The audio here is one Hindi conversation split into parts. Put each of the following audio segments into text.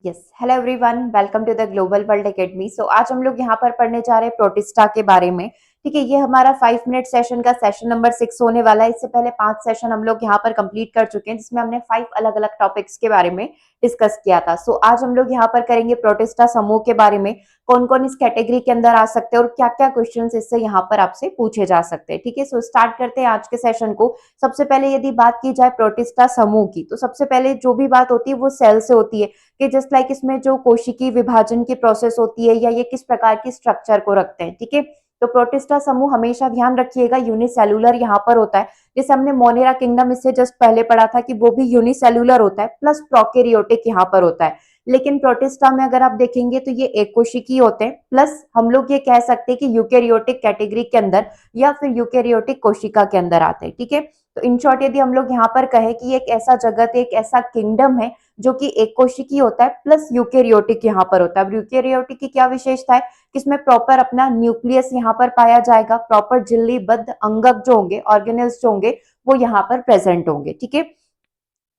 Yes, hello everyone, welcome to the global world academy. So आज हम लोग यहाँ पर पढ़ने जा रहे हैं प्रोटिस्टा के बारे में। ठीक है, ये हमारा 5 मिनट सेशन का सेशन नंबर 6 होने वाला है। इससे पहले 5 सेशन हम लोग यहाँ पर कंप्लीट कर चुके हैं, जिसमें हमने 5 अलग अलग टॉपिक्स के बारे में डिस्कस किया था। सो आज हम लोग यहाँ पर करेंगे प्रोटिस्टा समूह के बारे में, कौन कौन इस कैटेगरी के अंदर आ सकते हैं और क्या क्या क्वेश्चन इससे यहाँ पर आपसे पूछे जा सकते हैं। ठीक है, सो स्टार्ट करते हैं आज के सेशन को। सबसे पहले यदि बात की जाए प्रोटिस्टा समूह की, तो सबसे पहले जो भी बात होती है वो सेल से होती है कि जस्ट लाइक इसमें जो कोशिकीय विभाजन की प्रोसेस होती है या ये किस प्रकार की स्ट्रक्चर को रखते हैं। ठीक है, तो प्रोटिस्टा समूह हमेशा ध्यान रखिएगा यूनिसेलुलर यहाँ पर होता है। जैसे हमने मोनेरा किंगडम इससे जस्ट पहले पढ़ा था कि वो भी यूनिसेलुलर होता है प्लस प्रोकैरियोटिक यहाँ पर होता है। लेकिन प्रोटिस्टा में अगर आप देखेंगे तो ये एक कोशिकीय होते हैं, प्लस हम लोग ये कह सकते हैं कि यूकेरियोटिक कैटेगरी के अंदर या फिर यूकेरियोटिक कोशिका के अंदर आते हैं। ठीक है, तो इन शॉर्ट यदि हम लोग यहाँ पर कहें कि एक ऐसा जगत है, एक ऐसा किंगडम है जो कि एक कोशिकीय होता है प्लस यूकेरियोटिक यहाँ पर होता है। अब यूकेरियोटिक की क्या विशेषता है कि इसमें प्रॉपर अपना न्यूक्लियस यहाँ पर पाया जाएगा, प्रॉपर झिल्लीबद्ध अंगक जो होंगे, ऑर्गेनेल्स जो होंगे वो यहाँ पर प्रेजेंट होंगे। ठीक है,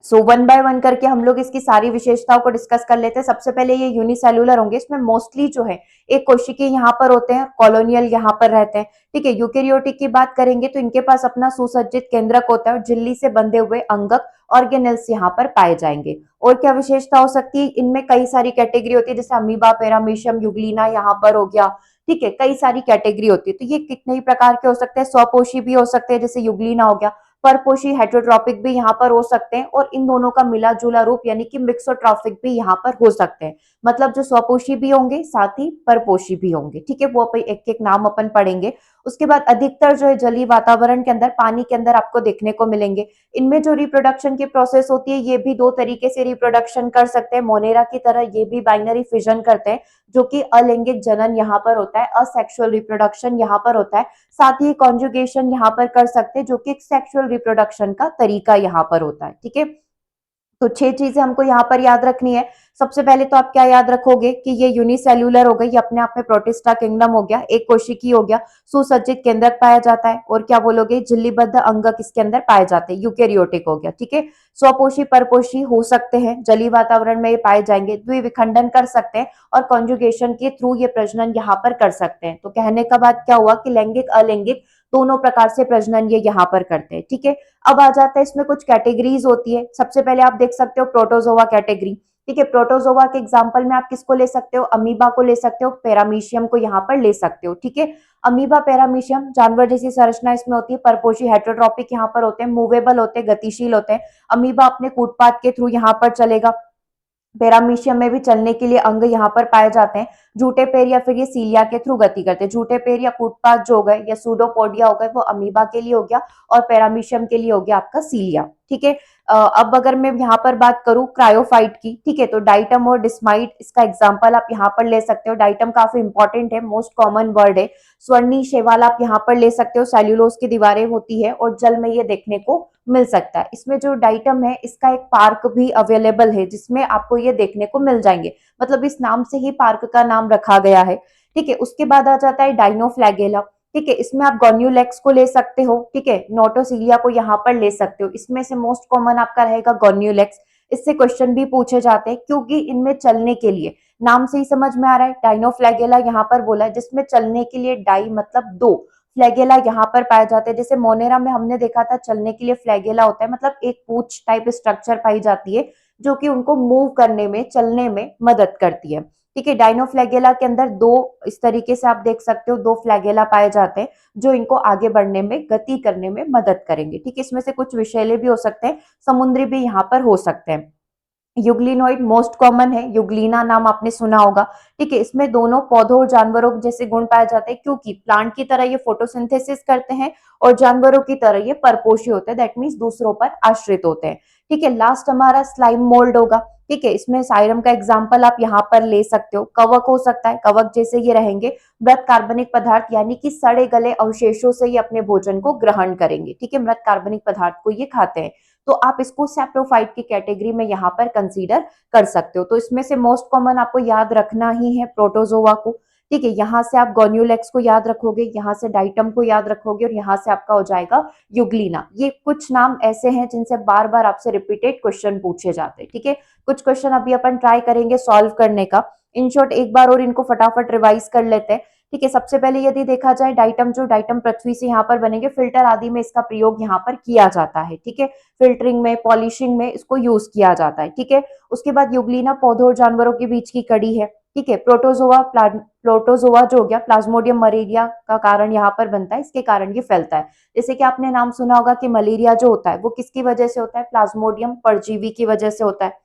सो वन बाय वन करके हम लोग इसकी सारी विशेषताओं को डिस्कस कर लेते हैं। सबसे पहले ये यूनिसेलुलर होंगे, इसमें मोस्टली जो है एक कोशिकीय यहाँ पर होते हैं, कॉलोनियल यहाँ पर रहते हैं। ठीक है, यूकेरियोटिक की बात करेंगे तो इनके पास अपना सुसज्जित केंद्रक होता है और झिल्ली से बंधे हुए अंगक ऑर्गेनेल्स यहाँ पर पाए जाएंगे। और क्या विशेषता हो सकती है, इनमें कई सारी कैटेगरी होती है, जैसे अमीबा, पैरामीशियम, यूग्लिना यहाँ पर हो गया। ठीक है, कई सारी कैटेगरी होती है, तो ये कितने ही प्रकार के हो सकते हैं। स्वपोषी भी हो सकते हैं, जैसे यूग्लिना हो गया, परपोषी हेटेरोट्रॉपिक भी यहाँ पर हो सकते हैं, और इन दोनों का मिला जुला रूप यानी कि मिक्सोट्रॉपिक भी यहाँ पर हो सकते हैं। मतलब जो स्वपोषी भी होंगे साथ ही परपोषी भी होंगे। ठीक है, वो अपन एक एक नाम अपन पढ़ेंगे। उसके बाद अधिकतर जो है जलीय वातावरण के अंदर, पानी के अंदर आपको देखने को मिलेंगे। इनमें जो रिप्रोडक्शन की प्रोसेस होती है, ये भी दो तरीके से रिप्रोडक्शन कर सकते हैं। मोनेरा की तरह ये भी बाइनरी फिजन करते हैं, जो कि अलैंगिक जनन यहाँ पर होता है, असेक्सुअल रिप्रोडक्शन यहाँ पर होता है। साथ ही कॉन्जुगेशन यहाँ पर कर सकते हैं, जो कि सेक्सुअल रिप्रोडक्शन का तरीका यहाँ पर होता है। ठीक है, तो 6 चीजें हमको यहाँ पर याद रखनी है। सबसे पहले तो आप क्या याद रखोगे कि ये यूनिसेल्युलर हो गई, ये अपने आप में प्रोटिस्टा किंगडम हो गया, एक कोशिकी हो गया, सुसज्जित केंद्रक पाया जाता है, और क्या बोलोगे, झिल्लीबद्ध अंगक इसके अंदर पाए जाते हैं, यूकेरियोटिक हो गया। ठीक है, स्वपोषी परपोषी हो सकते हैं, जलीय वातावरण में ये पाए जाएंगे, द्विविखंडन कर सकते हैं, और कॉन्जुगेशन के थ्रू ये प्रजनन यहाँ पर कर सकते हैं। तो कहने का बात क्या हुआ कि लैंगिक अलैंगिक दोनों प्रकार से प्रजनन ये यहाँ पर करते हैं। ठीक है, अब आ जाता है इसमें कुछ कैटेगरीज होती है। सबसे पहले आप देख सकते हो प्रोटोजोआ कैटेगरी। ठीक है, प्रोटोजोआ के एग्जांपल में आप किसको ले सकते हो, अमीबा को ले सकते हो, पैरामीशियम को यहाँ पर ले सकते हो। ठीक है, अमीबा पैरामीशियम जानवर जैसी संरचना इसमें होती है, परपोषी हेटेरोट्रॉपिक यहाँ पर होते हैं, मूवेबल होते हैं, गतिशील होते हैं। अमीबा अपने कूटपाद के थ्रू यहाँ पर चलेगा, पैरामीशियम में भी चलने के लिए अंग यहाँ पर पाए जाते हैं। झूठे पैर या फिर ये सीलिया के थ्रू गति करते हैं। झूठे पैर या कूटपाद जो हो गए या सूडोपोडिया हो गए वो अमीबा के लिए हो गया, और पैरामीशियम के लिए हो गया आपका सीलिया। ठीक है, अब अगर मैं यहाँ पर बात करूं क्रायोफाइट की, ठीक है, तो डाइटम और डिस्माइट इसका एग्जांपल आप यहाँ पर ले सकते हो। डाइटम काफी इंपॉर्टेंट है, मोस्ट कॉमन वर्ड है। स्वर्णी शैवाल आप यहाँ पर ले सकते हो, सेल्यूलोज की दीवारें होती है और जल में ये देखने को मिल सकता है। इसमें जो डाइटम है इसका एक पार्क भी अवेलेबल है, जिसमें आपको ये देखने को मिल जाएंगे, मतलब इस नाम से ही पार्क का नाम रखा गया है। ठीक है, उसके बाद आ जाता है डाइनोफ्लैगेला। ठीक है, इसमें आप गोन्यूलेक्स को ले सकते हो। ठीक है, नोटोसीलिया को यहाँ पर ले सकते हो। इसमें से मोस्ट कॉमन आपका रहेगा गोन्यूलेक्स। इससे क्वेश्चन भी पूछे जाते हैं, क्योंकि इनमें चलने के लिए, नाम से ही समझ में आ रहा है, डाइनोफ्लैगेला यहाँ पर बोला है, जिसमें चलने के लिए डाई मतलब दो, फ्लैगेला यहाँ पर पाए जाते हैं। जैसे मोनेरा में हमने देखा था चलने के लिए फ्लैगेला होता है, मतलब एक पूंछ टाइप स्ट्रक्चर पाई जाती है, जो कि उनको मूव करने में, चलने में मदद करती है। ठीक है, डाइनोफ्लैगेला के अंदर दो, इस तरीके से आप देख सकते हो, दो फ्लैगेला पाए जाते हैं जो इनको आगे बढ़ने में, गति करने में मदद करेंगे। ठीक है, इसमें से कुछ विषैले भी हो सकते हैं, समुद्री भी यहाँ पर हो सकते हैं। युग्लिनोइड मोस्ट कॉमन है, युग्लिना नाम आपने सुना होगा। ठीक है, इसमें दोनों पौधों और जानवरों जैसे गुण पाए जाते हैं, क्योंकि प्लांट की तरह ये फोटोसिंथेसिस करते हैं और जानवरों की तरह ये परपोषी होते हैं, दैट मीन्स दूसरों पर आश्रित होते हैं। ठीक है, लास्ट हमारा स्लाइम मोल्ड होगा। ठीक है, इसमें साइरम का एग्जाम्पल आप यहाँ पर ले सकते हो। कवक हो सकता है, कवक जैसे ये रहेंगे, मृत कार्बनिक पदार्थ यानी कि सड़े गले अवशेषों से ये अपने भोजन को ग्रहण करेंगे। ठीक है, मृत कार्बनिक पदार्थ को ये खाते हैं, तो आप इसको सैप्रोफाइट की कैटेगरी में यहाँ पर कंसीडर कर सकते हो। तो इसमें से मोस्ट कॉमन आपको याद रखना ही है प्रोटोजोआ को। ठीक है, यहाँ से आप गोन्यूलेक्स को याद रखोगे, यहाँ से डाइटम को याद रखोगे और यहाँ से आपका हो जाएगा यूग्लिना। ये कुछ नाम ऐसे हैं जिनसे बार बार आपसे रिपीटेड क्वेश्चन पूछे जाते हैं। ठीक है, कुछ क्वेश्चन अभी अपन ट्राई करेंगे सॉल्व करने का। इन शॉर्ट एक बार और इनको फटाफट रिवाइज कर लेते हैं। ठीक है, सबसे पहले यदि देखा जाए डाइटम, जो डाइटम पृथ्वी से यहाँ पर बनेंगे, फिल्टर आदि में इसका प्रयोग यहाँ पर किया जाता है। ठीक है, फिल्टरिंग में, पॉलिशिंग में इसको यूज किया जाता है। ठीक है, उसके बाद यूग्लिना पौधों और जानवरों के बीच की कड़ी है। ठीक है, प्रोटोजोआ जो हो गया, प्लाज्मोडियम मलेरिया का कारण यहाँ पर बनता है, इसके कारण ये फैलता है। जैसे कि आपने नाम सुना होगा कि मलेरिया जो होता है वो किसकी वजह से होता है, प्लाज्मोडियम परजीवी की वजह से होता है।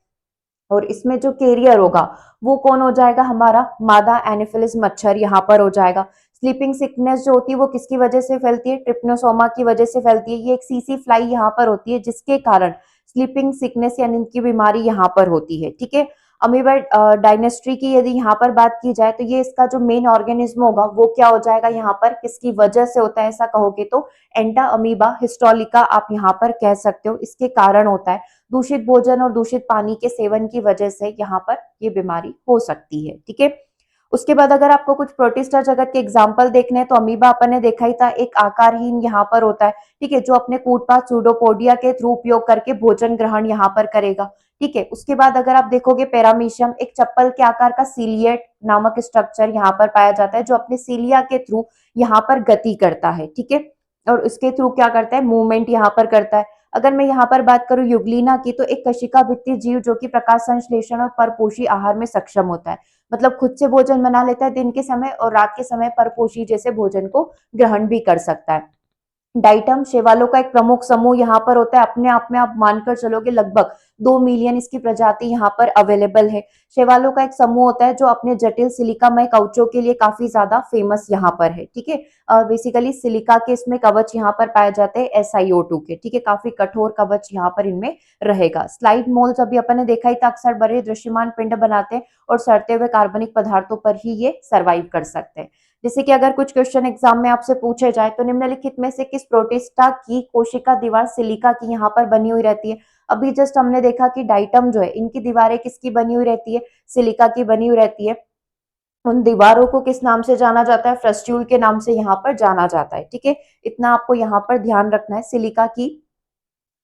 और इसमें जो कैरियर होगा वो कौन हो जाएगा, हमारा मादा एनोफिलिस मच्छर यहाँ पर हो जाएगा। स्लीपिंग सिकनेस जो होती है वो किसकी वजह से फैलती है, ट्रिप्नोसोमा की वजह से फैलती है। ये एक सीसी फ्लाई यहाँ पर होती है जिसके कारण स्लीपिंग सिकनेस या नींद की बीमारी यहाँ पर होती है। ठीक है, अमीबा डायनेस्ट्री की यदि यहाँ पर बात की जाए तो ये इसका जो मेन ऑर्गेनिज्म होगा वो क्या हो जाएगा, यहाँ पर किसकी वजह से होता है ऐसा कहोगे तो एंटा अमीबा हिस्टोलिका आप यहाँ पर कह सकते हो, इसके कारण होता है। दूषित भोजन और दूषित पानी के सेवन की वजह से यहाँ पर ये बीमारी हो सकती है। ठीक है, उसके बाद अगर आपको कुछ प्रोटिस्टा जगत के एग्जाम्पल देखने हैं तो अमीबा अपन ने देखा ही था, एक आकारहीन यहाँ पर होता है। ठीक है, जो अपने कूटपाथ सूडोपोडिया के थ्रू उपयोग करके भोजन ग्रहण यहाँ पर करेगा। ठीक है, उसके बाद अगर आप देखोगे पैरामीशियम, एक चप्पल के आकार का सीलिएट नामक स्ट्रक्चर यहाँ पर पाया जाता है जो अपने सीलिया के थ्रू यहाँ पर गति करता है। ठीक है, और उसके थ्रू क्या करता है, मूवमेंट यहाँ पर करता है। अगर मैं यहाँ पर बात करूं यूग्लिना की, तो एक कशिका भित्ति जीव जो कि प्रकाश संश्लेषण और परपोषी आहार में सक्षम होता है। मतलब खुद से भोजन बना लेता है दिन के समय और रात के समय परपोषी जैसे भोजन को ग्रहण भी कर सकता है। डाइटम शैवालों का एक प्रमुख समूह यहाँ पर होता है। अपने आप में आप मानकर चलोगे लगभग 2 मिलियन इसकी प्रजाति यहाँ पर अवेलेबल है। शैवालों का एक समूह होता है जो अपने जटिल सिलिकामय कवचों के लिए काफी ज्यादा फेमस यहाँ पर है। ठीक है, बेसिकली सिलिका के इसमें कवच यहाँ पर पाए जाते हैं SiO2 के। ठीक है, काफी कठोर कवच यहाँ पर इनमें रहेगा। स्लाइड मोल्स अभी अपन ने देखा ही था, अक्सर बड़े दृश्यमान पिंड बनाते हैं और सड़ते हुए कार्बनिक पदार्थों पर ही ये सर्वाइव कर सकते हैं। जैसे कि अगर कुछ क्वेश्चन एग्जाम में आपसे पूछे जाए तो निम्नलिखित में से किस प्रोटिस्टा की कोशिका दीवार सिलिका की यहाँ पर बनी हुई रहती है। अभी जस्ट हमने देखा कि डाइटम जो है इनकी दीवारें किसकी बनी हुई रहती है, सिलिका की बनी हुई रहती है। उन दीवारों को किस नाम से जाना जाता है, फ्रस्ट्यूल के नाम से यहाँ पर जाना जाता है। ठीक है, इतना आपको यहाँ पर ध्यान रखना है। सिलिका की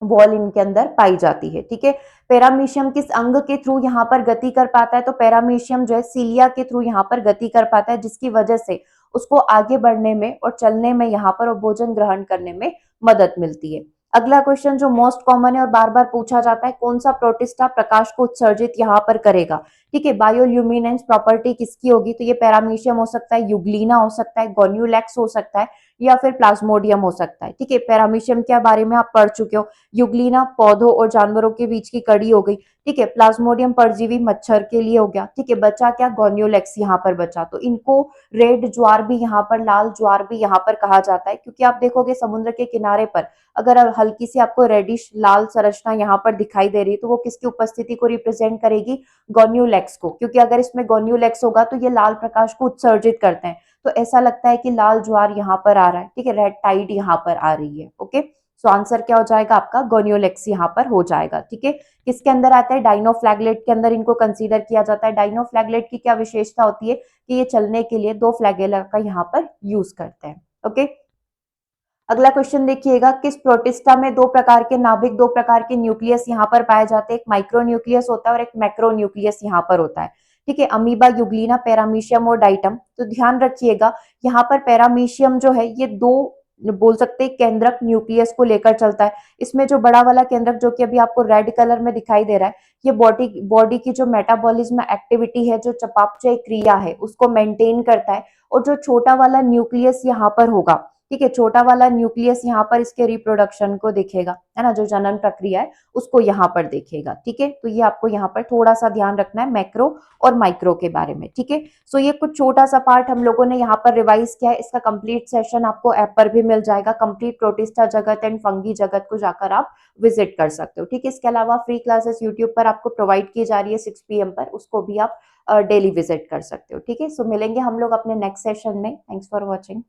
वॉल इनके अंदर पाई जाती है। ठीक है, पैरामीशियम किस अंग के थ्रू यहाँ पर गति कर पाता है, तो पैरामीशियम जो है सीलिया के थ्रू यहाँ पर गति कर पाता है, जिसकी वजह से उसको आगे बढ़ने में और चलने में यहाँ पर और भोजन ग्रहण करने में मदद मिलती है। अगला क्वेश्चन जो मोस्ट कॉमन है और बार बार पूछा जाता है, कौन सा प्रोटिस्टा प्रकाश को उत्सर्जित यहाँ पर करेगा। ठीक है, बायोल्यूमिनेंस प्रॉपर्टी किसकी होगी, तो ये पैरामीशियम हो सकता है, यूग्लिना हो सकता है, गोन्यूलेक्स हो सकता है या फिर प्लाज्मोडियम हो सकता है। ठीक है, पैरामीशियम के बारे में आप पढ़ चुके हो। यूग्लिना पौधों और जानवरों के बीच की कड़ी हो गई। ठीक है, प्लाज्मोडियम परजीवी मच्छर के लिए हो गया। ठीक है, बचा क्या, गोन्यूलेक्स यहाँ पर बचा। तो इनको रेड ज्वार भी यहाँ पर, लाल ज्वार भी यहाँ पर कहा जाता है, क्योंकि आप देखोगे समुद्र के किनारे पर अगर हल्की सी आपको रेडिश लाल संरचना यहाँ पर दिखाई दे रही है तो वो किसकी उपस्थिति को रिप्रेजेंट करेगी, गोन्यूलेक्स को। क्योंकि अगर इसमें गोन्यूलेक्स होगा तो ये लाल प्रकाश को उत्सर्जित करते हैं, तो ऐसा लगता है कि लाल ज्वार यहाँ पर आ रहा है। ठीक है, रेड टाइड यहाँ पर आ रही है। ओके, सो आंसर क्या हो जाएगा आपका, गोन्यूलेक्स यहाँ पर हो जाएगा। ठीक है, किसके अंदर आता है, डाइनोफ्लैगलेट के अंदर इनको कंसीडर किया जाता है। डाइनोफ्लैगलेट की क्या विशेषता होती है कि ये चलने के लिए 2 फ्लैगेला का यहाँ पर यूज करते हैं। ओके, अगला क्वेश्चन देखिएगा, किस प्रोटिस्टा में 2 प्रकार के नाभिक, 2 प्रकार के न्यूक्लियस यहाँ पर पाए जाते हैं। एक माइक्रो न्यूक्लियस होता है और एक मैक्रो न्यूक्लियस यहाँ पर होता है। ठीक है, अमीबा, यूग्लिना, पैरामीशियम और डाइटम। तो ध्यान रखिएगा यहाँ पर पैरामीशियम जो है ये 2 बोल सकते हैं केंद्रक न्यूक्लियस को लेकर चलता है। इसमें जो बड़ा वाला केंद्रक जो कि अभी आपको रेड कलर में दिखाई दे रहा है, ये बॉडी की जो मेटाबॉलिज्म एक्टिविटी है, जो चयापचय क्रिया है उसको मेंटेन करता है। और जो छोटा वाला न्यूक्लियस यहाँ पर होगा, ठीक है, छोटा वाला न्यूक्लियस यहाँ पर इसके रिप्रोडक्शन को देखेगा, है ना, जो जनन प्रक्रिया है उसको यहाँ पर देखेगा। ठीक है, तो ये आपको यहाँ पर थोड़ा सा ध्यान रखना है मैक्रो और माइक्रो के बारे में। ठीक है, सो ये कुछ छोटा सा पार्ट हम लोगों ने यहाँ पर रिवाइज किया है। इसका कंप्लीट सेशन आपको ऐप पर भी मिल जाएगा। कंप्लीट प्रोटिस्टा जगत एंड फंगी जगत को जाकर आप विजिट कर सकते हो। ठीक है, इसके अलावा फ्री क्लासेस यूट्यूब पर आपको प्रोवाइड की जा रही है 6 PM पर, उसको भी आप डेली विजिट कर सकते हो। ठीक है, सो मिलेंगे हम लोग अपने नेक्स्ट सेशन में। Thanks for watching.